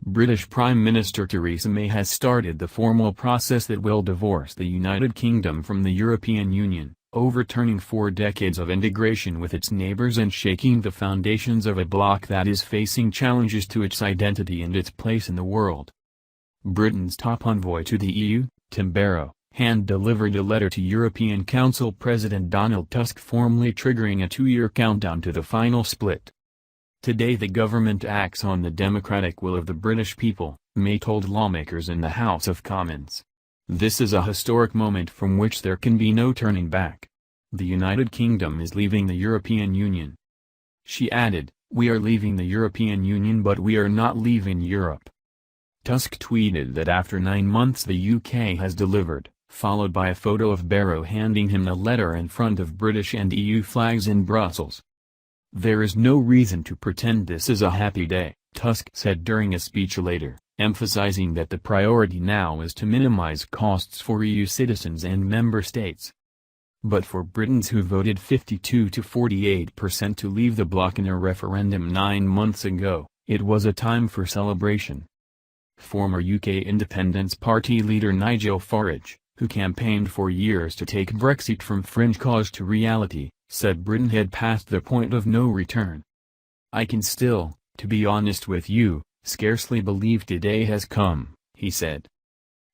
British Prime Minister Theresa May has started the formal process that will divorce the United Kingdom from the European Union, overturning 4 decades of integration with its neighbours and shaking the foundations of a bloc that is facing challenges to its identity and its place in the world. Britain's top envoy to the EU, Tim Barrow, hand-delivered a letter to European Council President Donald Tusk formally triggering a 2-year countdown to the final split. Today the government acts on the democratic will of the British people, May told lawmakers in the House of Commons. This is a historic moment from which there can be no turning back. The United Kingdom is leaving the European Union. She added, "We are leaving the European Union but we are not leaving Europe." Tusk tweeted that after 9 months the UK has delivered, followed by a photo of Barrow handing him a letter in front of British and EU flags in Brussels. "There is no reason to pretend this is a happy day," Tusk said during a speech later, emphasizing that the priority now is to minimize costs for EU citizens and member states. But for Britons who voted 52 to 48% to leave the bloc in a referendum 9 months ago, it was a time for celebration. Former UK Independence Party leader Nigel Farage, who campaigned for years to take Brexit from fringe cause to reality, said Britain had passed the point of no return. "I can still, to be honest with you, scarcely believe today has come," he said.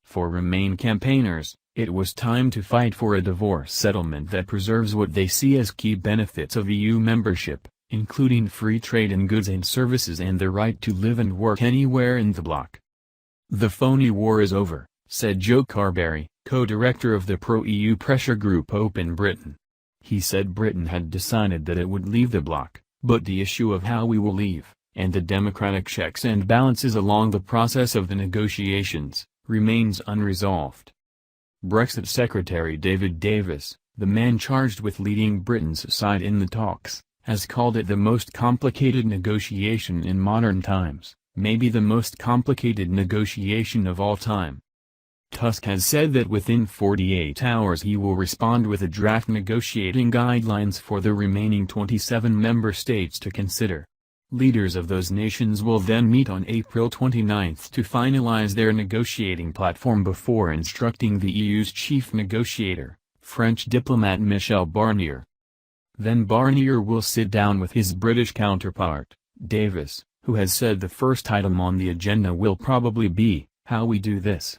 For Remain campaigners, it was time to fight for a divorce settlement that preserves what they see as key benefits of EU membership, including free trade in goods and services and the right to live and work anywhere in the bloc. "The phony war is over," said Joe Carberry, co-director of the pro-EU pressure group Open Britain. He said Britain had decided that it would leave the bloc, but the issue of how we will leave, and the democratic checks and balances along the process of the negotiations, remains unresolved. Brexit Secretary David Davis, the man charged with leading Britain's side in the talks, has called it the most complicated negotiation in modern times, maybe the most complicated negotiation of all time. Tusk has said that within 48 hours he will respond with a draft negotiating guidelines for the remaining 27 member states to consider. Leaders of those nations will then meet on April 29 to finalize their negotiating platform before instructing the EU's chief negotiator, French diplomat Michel Barnier. Then Barnier will sit down with his British counterpart, Davis, who has said the first item on the agenda will probably be, "How we do this."